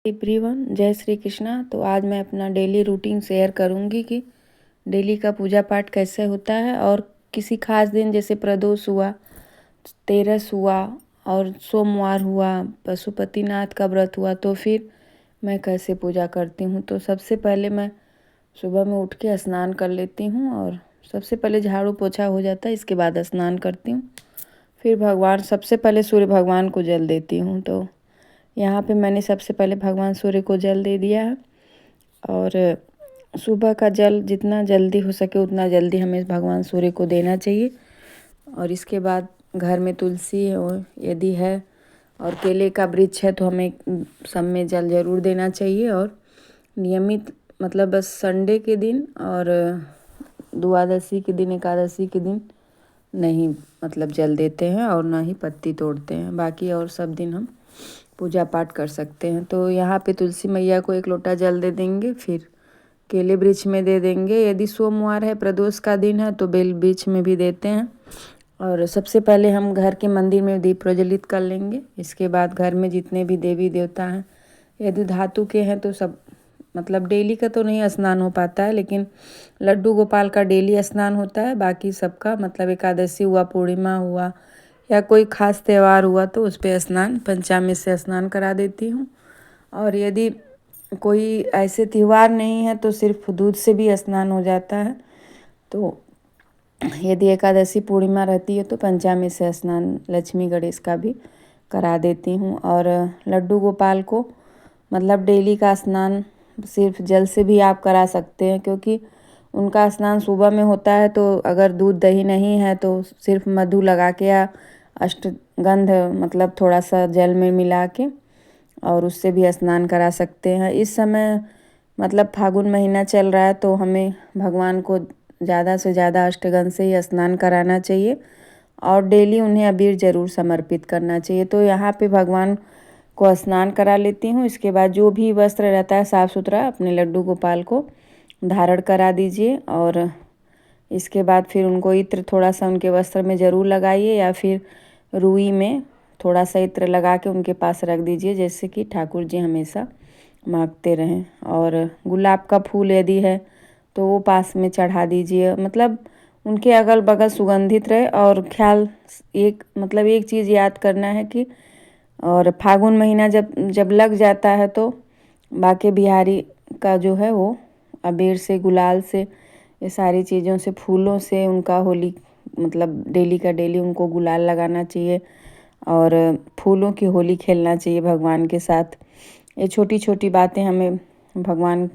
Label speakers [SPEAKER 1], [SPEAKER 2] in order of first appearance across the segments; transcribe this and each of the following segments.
[SPEAKER 1] Everyone, जय श्री कृष्णा। तो आज मैं अपना डेली रूटीन शेयर करूंगी कि डेली का पूजा पाठ कैसे होता है और किसी खास दिन जैसे प्रदोष हुआ, तेरस हुआ और सोमवार हुआ, पशुपतिनाथ का व्रत हुआ, तो फिर मैं कैसे पूजा करती हूँ। तो सबसे पहले मैं सुबह में उठ के स्नान कर लेती हूँ और सबसे पहले झाड़ू पोछा हो जाता है, इसके बाद स्नान करती हूँ। फिर सबसे पहले सूर्य भगवान को जल देती हूँ। तो यहाँ पे मैंने सबसे पहले भगवान सूर्य को जल दे दिया है। और सुबह का जल जितना जल्दी हो सके उतना जल्दी हमें भगवान सूर्य को देना चाहिए। और इसके बाद घर में तुलसी है यदि है और केले का वृक्ष है तो हमें सब में जल ज़रूर देना चाहिए। और नियमित मतलब बस संडे के दिन और द्वादशी के दिन, एकादशी के दिन नहीं मतलब जल देते हैं और ना ही पत्ती तोड़ते हैं। बाकी और सब दिन हम पूजा पाठ कर सकते हैं। तो यहाँ पे तुलसी मैया को 1 लोटा जल दे देंगे, फिर केले वृक्ष में दे देंगे। यदि सोमवार है, प्रदोष का दिन है, तो बेल वृक्ष में भी देते हैं। और सबसे पहले हम घर के मंदिर में दीप प्रज्वलित कर लेंगे। इसके बाद घर में जितने भी देवी देवता हैं, यदि धातु के हैं तो सब मतलब डेली का तो नहीं स्नान हो पाता है, लेकिन लड्डू गोपाल का डेली स्नान होता है। बाकी सबका मतलब एकादशी हुआ, पूर्णिमा हुआ या कोई ख़ास त्यौहार हुआ तो उस पर स्नान पंचामृत से स्नान करा देती हूँ। और यदि कोई ऐसे त्यौहार नहीं है तो सिर्फ दूध से भी स्नान हो जाता है। तो यदि एकादशी पूर्णिमा रहती है तो पंचामृत से स्नान लक्ष्मी गणेश का भी करा देती हूँ। और लड्डू गोपाल को मतलब डेली का स्नान सिर्फ जल से भी आप करा सकते हैं, क्योंकि उनका स्नान सुबह में होता है। तो अगर दूध दही नहीं है तो सिर्फ मधु लगा के या अष्टगंध मतलब थोड़ा सा जल में मिला के और उससे भी स्नान करा सकते हैं। इस समय मतलब फागुन महीना चल रहा है तो हमें भगवान को ज़्यादा से ज़्यादा अष्टगंध से ही स्नान कराना चाहिए और डेली उन्हें अबीर ज़रूर समर्पित करना चाहिए। तो यहाँ पे भगवान को स्नान करा लेती हूँ। इसके बाद जो भी वस्त्र रहता है साफ़ सुथरा अपने लड्डू गोपाल को धारण करा दीजिए। और इसके बाद फिर उनको इत्र थोड़ा सा उनके वस्त्र में ज़रूर लगाइए या फिर रुई में थोड़ा सा इत्र लगा के उनके पास रख दीजिए, जैसे कि ठाकुर जी हमेशा मांगते रहें। और गुलाब का फूल यदि है तो वो पास में चढ़ा दीजिए, मतलब उनके अगल बगल सुगंधित रहे। और एक चीज़ याद करना है कि और फागुन महीना जब लग जाता है तो बाके बिहारी का जो है वो अबीर से, गुलाल से, ये सारी चीज़ों से, फूलों से उनका होली मतलब डेली का डेली उनको गुलाल लगाना चाहिए और फूलों की होली खेलना चाहिए भगवान के साथ। ये छोटी छोटी बातें हमें भगवान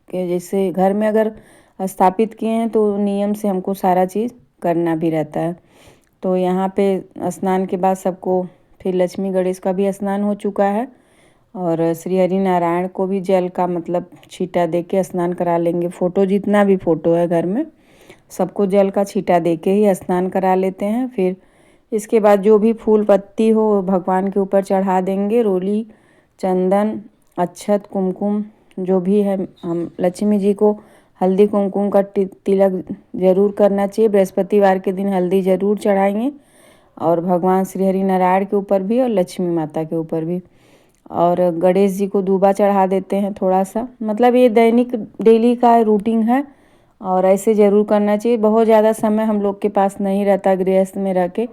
[SPEAKER 1] के जैसे घर में अगर स्थापित किए हैं तो नियम से हमको सारा चीज़ करना भी रहता है। तो यहाँ पे स्नान के बाद सबको फिर लक्ष्मी गणेश का भी स्नान हो चुका है और श्री हरि नारायण को भी जल का मतलब छींटा दे के स्नान करा लेंगे। फ़ोटो जितना भी फ़ोटो है घर में सबको जल का छींटा दे के ही स्नान करा लेते हैं। फिर इसके बाद जो भी फूल पत्ती हो भगवान के ऊपर चढ़ा देंगे। रोली, चंदन, अक्षत, कुमकुम जो भी है, हम लक्ष्मी जी को हल्दी कुमकुम का तिलक ज़रूर करना चाहिए। बृहस्पतिवार के दिन हल्दी ज़रूर चढ़ाएंगे और भगवान श्री हरि नारायण के ऊपर भी और लक्ष्मी माता के ऊपर भी। और गणेश जी को दूबा चढ़ा देते हैं थोड़ा सा। मतलब ये दैनिक डेली का रूटीन है और ऐसे ज़रूर करना चाहिए। बहुत ज़्यादा समय हम लोग के पास नहीं रहता गृहस्थ में रह के,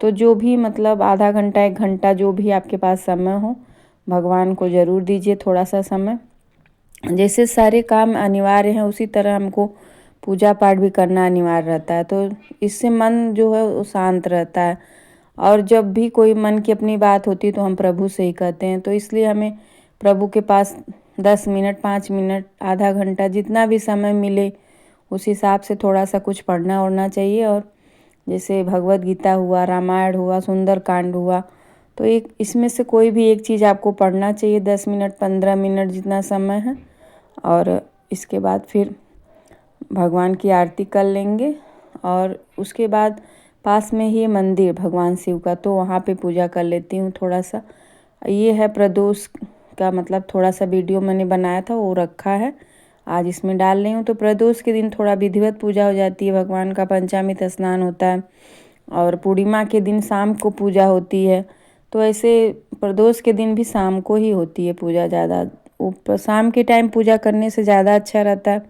[SPEAKER 1] तो जो भी मतलब आधा घंटा 1 घंटा जो भी आपके पास समय हो भगवान को ज़रूर दीजिए थोड़ा सा समय। जैसे सारे काम अनिवार्य हैं उसी तरह हमको पूजा पाठ भी करना अनिवार्य रहता है। तो इससे मन जो है वो शांत रहता है। और जब भी कोई मन की अपनी बात होती है तो हम प्रभु से ही कहते हैं। तो इसलिए हमें प्रभु के पास 10 मिनट, 5 मिनट, आधा घंटा जितना भी समय मिले उस हिसाब से थोड़ा सा कुछ पढ़ना ओढ़ना चाहिए। और जैसे भगवत गीता हुआ, रामायण हुआ, सुंदर कांड हुआ, तो एक इसमें से कोई भी एक चीज़ आपको पढ़ना चाहिए 10 मिनट, 15 मिनट जितना समय है। और इसके बाद फिर भगवान की आरती कर लेंगे। और उसके बाद पास में ही मंदिर भगवान शिव का, तो वहाँ पे पूजा कर लेती हूँ थोड़ा सा। ये है प्रदोष का मतलब थोड़ा सा वीडियो मैंने बनाया था वो रखा है, आज इसमें डाल रही हूँ। तो प्रदोष के दिन थोड़ा विधिवत पूजा हो जाती है, भगवान का पंचामृत स्नान होता है और पूर्णिमा के दिन शाम को पूजा होती है। तो ऐसे प्रदोष के दिन भी शाम को ही होती है पूजा ज़्यादा, ऊपर शाम के टाइम पूजा करने से ज़्यादा अच्छा रहता है।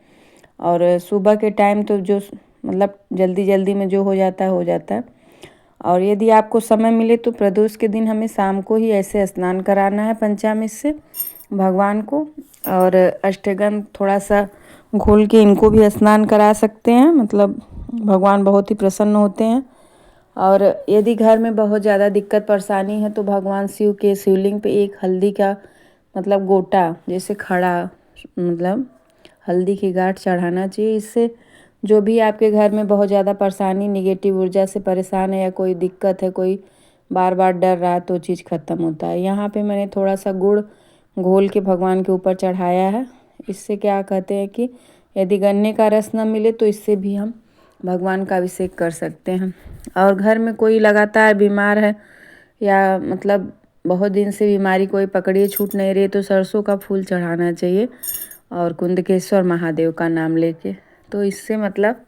[SPEAKER 1] और सुबह के टाइम तो जो मतलब जल्दी जल्दी में जो हो जाता है हो जाता है। और यदि आपको समय मिले तो प्रदोष के दिन हमें शाम को ही ऐसे स्नान कराना है पंचामृत से भगवान को। और अष्टगंध थोड़ा सा घोल के इनको भी स्नान करा सकते हैं, मतलब भगवान बहुत ही प्रसन्न होते हैं। और यदि घर में बहुत ज़्यादा दिक्कत परेशानी है तो भगवान शिव के शिवलिंग पे एक हल्दी का मतलब गोटा जैसे खड़ा मतलब हल्दी की गांठ चढ़ाना चाहिए। इससे जो भी आपके घर में बहुत ज़्यादा परेशानी निगेटिव ऊर्जा से परेशान है या कोई दिक्कत है, कोई बार बार डर रहा, तो चीज़ ख़त्म होता है। यहाँ पे मैंने थोड़ा सा गुड़ घोल के भगवान के ऊपर चढ़ाया है। इससे क्या कहते हैं कि यदि गन्ने का रस न मिले तो इससे भी हम भगवान का अभिषेक कर सकते हैं। और घर में कोई लगातार बीमार है या मतलब बहुत दिन से बीमारी कोई पकड़िए छूट नहीं रही तो सरसों का फूल चढ़ाना चाहिए और कुंदकेश्वर महादेव का नाम लेके, तो इससे मतलब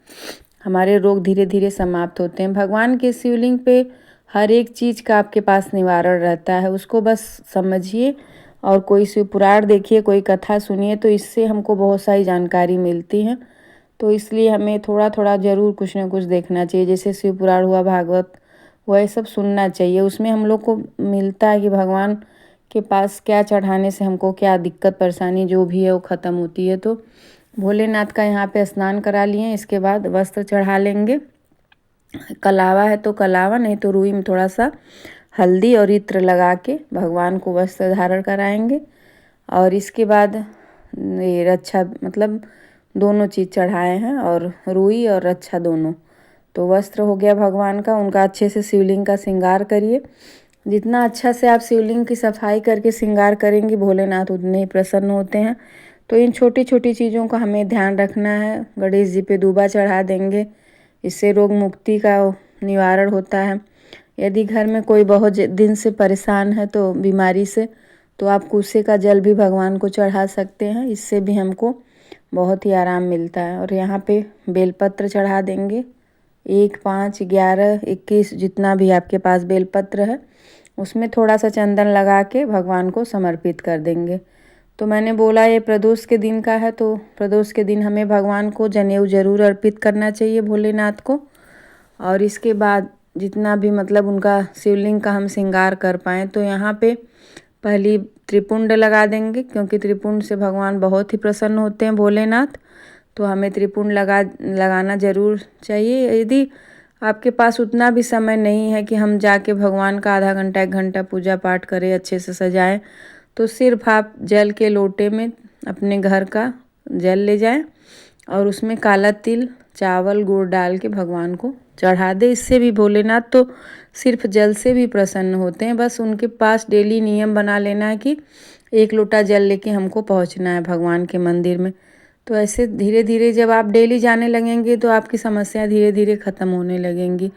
[SPEAKER 1] हमारे रोग धीरे धीरे समाप्त होते हैं। भगवान के शिवलिंग पे हर एक चीज़ का आपके पास निवारण रहता है, उसको बस समझिए और कोई शिव पुराण देखिए, कोई कथा सुनिए, तो इससे हमको बहुत सारी जानकारी मिलती है। तो इसलिए हमें थोड़ा थोड़ा ज़रूर कुछ ना कुछ देखना चाहिए, जैसे शिव पुराण हुआ, भागवत हुआ, ये सब सुनना चाहिए। उसमें हम लोग को मिलता है कि भगवान के पास क्या चढ़ाने से हमको क्या दिक्कत परेशानी जो भी है वो ख़त्म होती है। तो भोलेनाथ का यहाँ पे स्नान करा लिए, इसके बाद वस्त्र चढ़ा लेंगे। कलावा है तो कलावा, नहीं तो रुई में थोड़ा सा हल्दी और इत्र लगा के भगवान को वस्त्र धारण कराएंगे। और इसके बाद ये रक्षा मतलब दोनों चीज़ चढ़ाए हैं, और रुई और रक्षा दोनों। तो वस्त्र हो गया भगवान का, उनका अच्छे से शिवलिंग का श्रृंगार करिए। जितना अच्छा से आप शिवलिंग की सफाई करके श्रृंगार करेंगे भोलेनाथ उतने ही प्रसन्न होते हैं। तो इन छोटी छोटी चीज़ों का हमें ध्यान रखना है। गणेश जी पे दूबा चढ़ा देंगे, इससे रोग मुक्ति का निवारण होता है। यदि घर में कोई बहुत दिन से परेशान है तो बीमारी से, तो आप कुसे का जल भी भगवान को चढ़ा सकते हैं, इससे भी हमको बहुत ही आराम मिलता है। और यहाँ पे बेलपत्र चढ़ा देंगे, 1, 5, 11, 21 जितना भी आपके पास बेलपत्र है उसमें थोड़ा सा चंदन लगा के भगवान को समर्पित कर देंगे। तो मैंने बोला ये प्रदोष के दिन का है, तो प्रदोष के दिन हमें भगवान को जनेऊ जरूर अर्पित करना चाहिए भोलेनाथ को। और इसके बाद जितना भी मतलब उनका शिवलिंग का हम श्रृंगार कर पाएँ, तो यहाँ पे पहली त्रिपुंड लगा देंगे, क्योंकि त्रिपुंड से भगवान बहुत ही प्रसन्न होते हैं भोलेनाथ। तो हमें त्रिपुंड लगाना ज़रूर चाहिए। यदि आपके पास उतना भी समय नहीं है कि हम जाके भगवान का आधा घंटा 1 घंटा पूजा पाठ करें, अच्छे से सजाएं, तो सिर्फ आप जल के लोटे में अपने घर का जल ले जाएं और उसमें काला तिल, चावल, गुड़ डाल के भगवान को चढ़ा दे। इससे भी भोलेनाथ तो सिर्फ जल से भी प्रसन्न होते हैं। बस उनके पास डेली नियम बना लेना है कि 1 लोटा जल लेके हमको पहुंचना है भगवान के मंदिर में। तो ऐसे धीरे धीरे जब आप डेली जाने लगेंगे तो आपकी समस्या धीरे धीरे ख़त्म होने लगेंगी।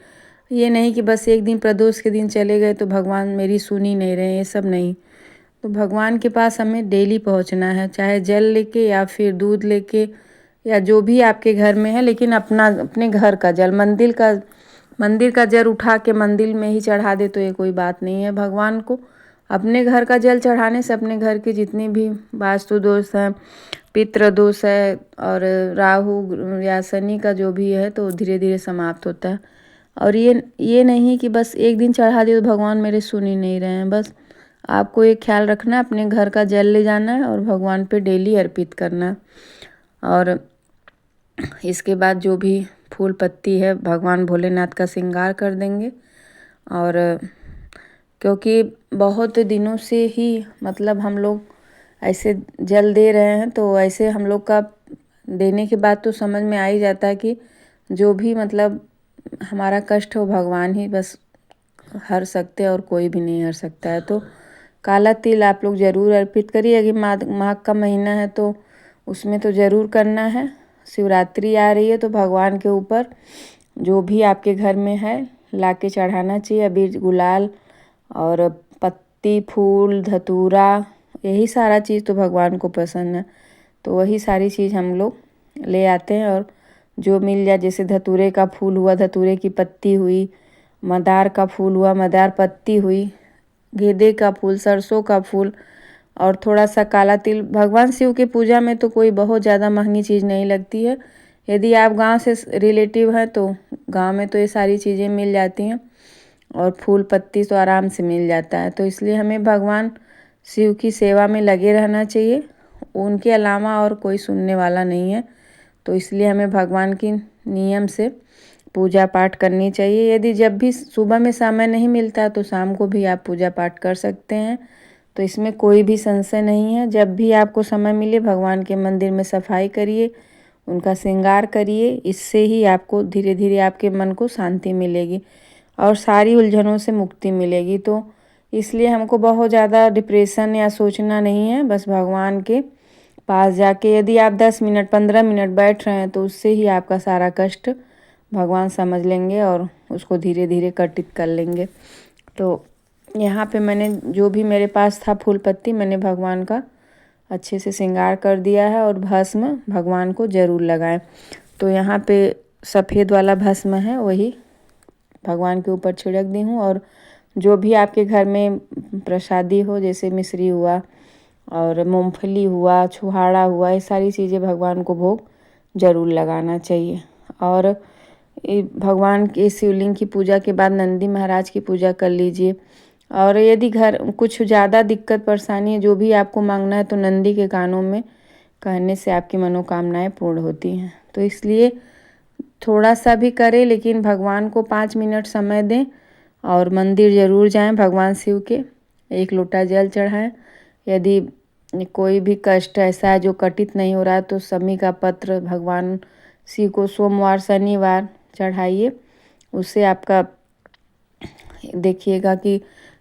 [SPEAKER 1] ये नहीं कि बस एक दिन प्रदोष के दिन चले गए तो भगवान मेरी सुन ही नहीं रहे, ये सब नहीं। तो भगवान के पास हमें डेली पहुंचना है, चाहे जल लेके या फिर दूध लेके या जो भी आपके घर में है, लेकिन अपने घर का जल, मंदिर का जल उठा के मंदिर में ही चढ़ा दे तो ये कोई बात नहीं है। भगवान को अपने घर का जल चढ़ाने से अपने घर के जितने भी वास्तु दोष हैं, पितृ दोष है और राहु या शनि का जो भी है, तो धीरे धीरे समाप्त होता है। और ये नहीं कि बस एक दिन चढ़ा दिए तो भगवान मेरे सुन ही नहीं रहे हैं। बस आपको एक ख्याल रखना है, अपने घर का जल ले जाना है और भगवान पे डेली अर्पित करना है। और इसके बाद जो भी फूल पत्ती है भगवान भोलेनाथ का श्रृंगार कर देंगे। और क्योंकि बहुत दिनों से ही मतलब हम लोग ऐसे जल दे रहे हैं, तो ऐसे हम लोग का देने के बाद तो समझ में आ ही जाता है कि जो भी मतलब हमारा कष्ट हो भगवान ही बस हर सकते हैं और कोई भी नहीं हर सकता है। तो काला तिल आप लोग ज़रूर अर्पित करिए। अगर माघ का महीना है तो उसमें तो ज़रूर करना है। शिवरात्रि आ रही है तो भगवान के ऊपर जो भी आपके घर में है ला के चढ़ाना चाहिए। अबीर, गुलाल और पत्ती, फूल, धतूरा, यही सारा चीज़ तो भगवान को पसंद है। तो वही सारी चीज़ हम लोग ले आते हैं और जो मिल जाए, जैसे धतूरे का फूल हुआ, धतूरे की पत्ती हुई, मंदार का फूल हुआ, मंदार पत्ती हुई, गेंदे का फूल, सरसों का फूल और थोड़ा सा काला तिल। भगवान शिव की पूजा में तो कोई बहुत ज़्यादा महंगी चीज़ नहीं लगती है। यदि आप गांव से रिलेटिव हैं तो गांव में तो ये सारी चीज़ें मिल जाती हैं, और फूल पत्ती तो आराम से मिल जाता है। तो इसलिए हमें भगवान शिव की सेवा में लगे रहना चाहिए, उनके अलावा और कोई सुनने वाला नहीं है। तो इसलिए हमें भगवान की नियम से पूजा पाठ करनी चाहिए। यदि जब भी सुबह में समय नहीं मिलता तो शाम को भी आप पूजा पाठ कर सकते हैं, तो इसमें कोई भी संशय नहीं है। जब भी आपको समय मिले भगवान के मंदिर में सफाई करिए, उनका श्रृंगार करिए। इससे ही आपको धीरे धीरे आपके मन को शांति मिलेगी और सारी उलझनों से मुक्ति मिलेगी। तो इसलिए हमको बहुत ज़्यादा डिप्रेशन या सोचना नहीं है। बस भगवान के पास जाके यदि आप 10 मिनट 15 मिनट बैठ रहे हैं तो उससे ही आपका सारा कष्ट भगवान समझ लेंगे और उसको धीरे धीरे कटित कर लेंगे। तो यहाँ पे मैंने जो भी मेरे पास था फूल पत्ती, मैंने भगवान का अच्छे से श्रृंगार कर दिया है। और भस्म भगवान को ज़रूर लगाएं। तो यहाँ पे सफ़ेद वाला भस्म है, वही भगवान के ऊपर छिड़क दी हूँ। और जो भी आपके घर में प्रसादी हो, जैसे मिश्री हुआ और मूंगफली हुआ, छुहाड़ा हुआ, ये सारी चीज़ें भगवान को भोग ज़रूर लगाना चाहिए। और भगवान के शिवलिंग की पूजा के बाद नंदी महाराज की पूजा कर लीजिए। और यदि घर कुछ ज़्यादा दिक्कत परेशानी है, जो भी आपको मांगना है, तो नंदी के कानों में कहने से आपकी मनोकामनाएं पूर्ण होती हैं। तो इसलिए थोड़ा सा भी करें, लेकिन भगवान को 5 मिनट समय दें और मंदिर ज़रूर जाएं भगवान शिव के, 1 लोटा जल चढ़ाएं। यदि कोई भी कष्ट ऐसा है जो कटित नहीं हो रहा है तो शमी का पत्र भगवान शिव को सोमवार शनिवार चढ़ाइए। उससे आपका देखिएगा कि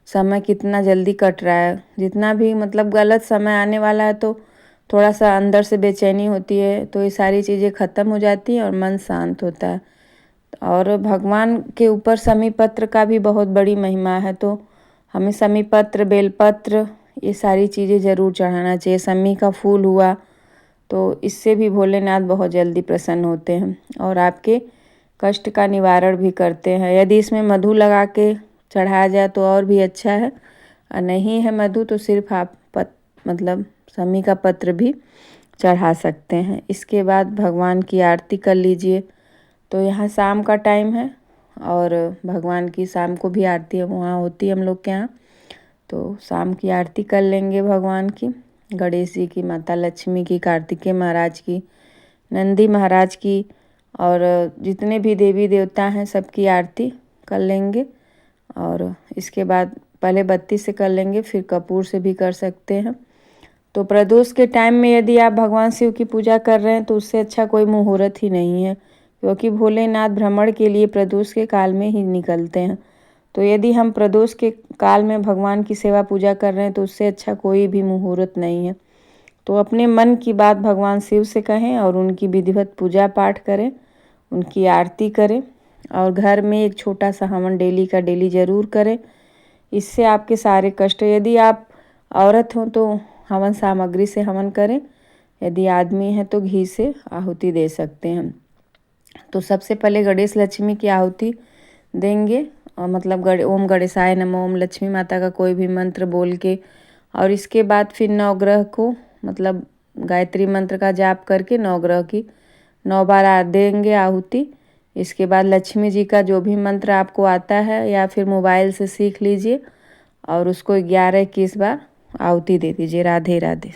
[SPEAKER 1] समय कितना जल्दी कट रहा है। जितना भी मतलब गलत समय आने वाला है तो थोड़ा सा अंदर से बेचैनी होती है, तो ये सारी चीज़ें ख़त्म हो जाती हैं और मन शांत होता है। और भगवान के ऊपर शमी पत्र का भी बहुत बड़ी महिमा है, तो हमें शमी पत्र, बेलपत्र, ये सारी चीज़ें ज़रूर चढ़ाना चाहिए। शमी का फूल हुआ तो इससे भी भोलेनाथ बहुत जल्दी प्रसन्न होते हैं और आपके कष्ट का निवारण भी करते हैं। यदि इसमें मधु लगा के चढ़ाया जाए तो और भी अच्छा है, और नहीं है मधु तो सिर्फ आप मतलब शमी का पत्र भी चढ़ा सकते हैं। इसके बाद भगवान की आरती कर लीजिए। तो यहाँ शाम का टाइम है और भगवान की शाम को भी आरती वहाँ होती है हम लोग के यहाँ। तो शाम की आरती कर लेंगे भगवान की, गणेश जी की, माता लक्ष्मी की, कार्तिकेय महाराज की, नंदी महाराज की, और जितने भी देवी देवता हैं सबकी आरती कर लेंगे। और इसके बाद पहले बत्ती से कर लेंगे, फिर कपूर से भी कर सकते हैं। तो प्रदोष के टाइम में यदि आप भगवान शिव की पूजा कर रहे हैं तो उससे अच्छा कोई मुहूर्त ही नहीं है, क्योंकि भोलेनाथ भ्रमण के लिए प्रदोष के काल में ही निकलते हैं। तो यदि हम प्रदोष के काल में भगवान की सेवा पूजा कर रहे हैं तो उससे अच्छा कोई भी मुहूर्त नहीं है। तो अपने मन की बात भगवान शिव से कहें और उनकी विधिवत पूजा पाठ करें, उनकी आरती करें, और घर में एक छोटा सा हवन डेली का डेली ज़रूर करें। इससे आपके सारे कष्ट, यदि आप औरत हो तो हवन सामग्री से हवन करें, यदि आदमी है तो घी से आहुति दे सकते हैं। तो सबसे पहले गणेश लक्ष्मी की आहुति देंगे, और मतलब ओम गणेशाय नमः, ओम लक्ष्मी माता का कोई भी मंत्र बोल के, और इसके बाद फिर नवग्रह को मतलब गायत्री मंत्र का जाप करके नवग्रह की 9 बार देंगे आहुति। इसके बाद लक्ष्मी जी का जो भी मंत्र आपको आता है या फिर मोबाइल से सीख लीजिए और उसको 11-21 बार आहुति दे दीजिए। राधे राधे।